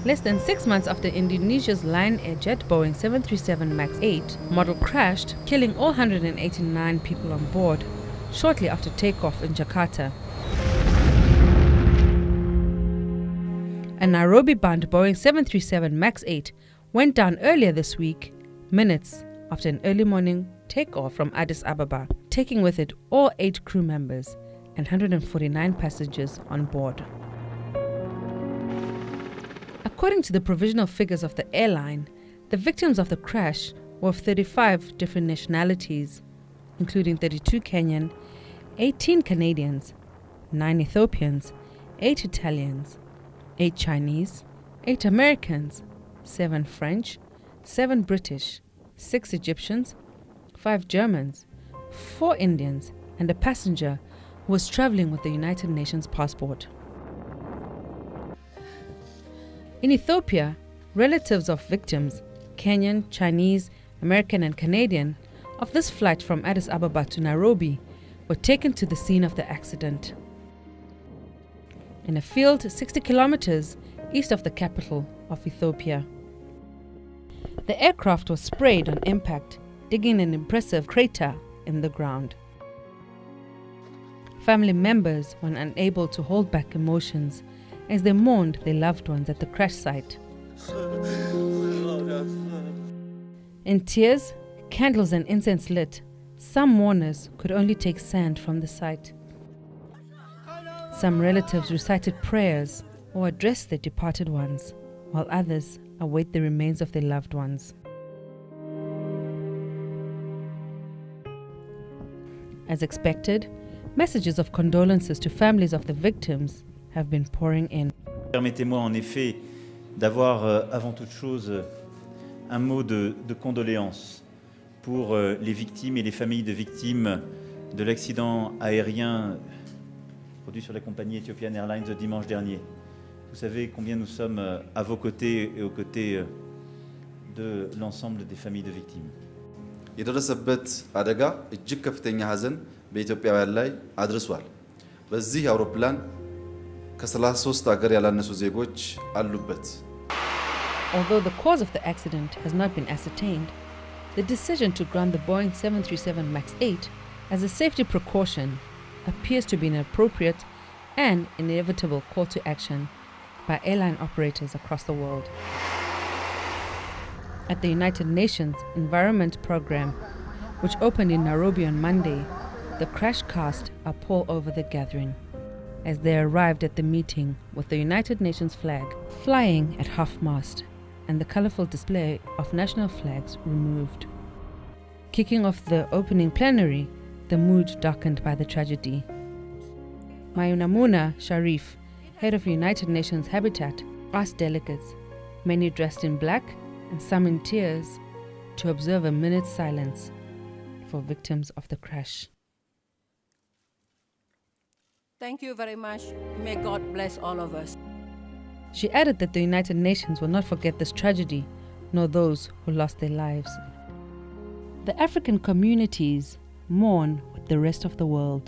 Less than 6 months after Indonesia's Lion Air jet Boeing 737 MAX 8 model crashed, killing all 189 people on board, shortly after takeoff in Jakarta. A Nairobi-bound Boeing 737 MAX 8 went down earlier this week, minutes after an early morning takeoff from Addis Ababa, taking with it all 8 crew members and 149 passengers on board. According to the provisional figures of the airline, the victims of the crash were of 35 different nationalities, including 32 Kenyan, 18 Canadians, 9 Ethiopians, 8 Italians, 8 Chinese, 8 Americans, 7 French, 7 British, 6 Egyptians, 5 Germans, 4 Indians, and a passenger who was traveling with the United Nations passport. In Ethiopia, relatives of victims, Kenyan, Chinese, American, and Canadian, of this flight from Addis Ababa to Nairobi were taken to the scene of the accident. In a field 60 kilometers east of the capital of Ethiopia. The aircraft was sprayed on impact, digging an impressive crater in the ground. Family members were unable to hold back emotions as they mourned their loved ones at the crash site. In tears, candles and incense lit, some mourners could only take sand from the site. Some relatives recited prayers or addressed their departed ones, while others await the remains of their loved ones. As expected, messages of condolences to families of the victims have been pouring in. Permettez-moi en effet d'avoir avant toute chose un mot de condoléances pour les victimes et les familles de victimes de l'accident aérien produit sur la compagnie Ethiopian Airlines le dimanche dernier. Vous savez combien nous sommes à vos côtés et aux côtés de l'ensemble des familles de victimes. የደረሰበት አደጋ እጅግ ከፍተኛ ሐዘን በኢትዮጵያውያን ላይ አድርሷል። በዚህ አውሮፕላን ከ33 ሀገር ያላነሱ ዜጎች አሉበት። Although the cause of the accident has not been ascertained, the decision to ground the Boeing 737 MAX 8 as a safety precaution appears to be an appropriate and inevitable call to action by airline operators across the world. At the United Nations Environment Programme, which opened in Nairobi on Monday, the crash cast are all over the gathering as they arrived at the meeting with the United Nations flag flying at half-mast and the colorful display of national flags removed. Kicking off the opening plenary, the mood darkened by the tragedy. Maymunah Sharif, head of United Nations Habitat, asked delegates, many dressed in black and some in tears, to observe a minute's silence for victims of the crash. Thank you very much. May God bless all of us. She added that the United Nations will not forget this tragedy, nor those who lost their lives. The African communities mourn with the rest of the world.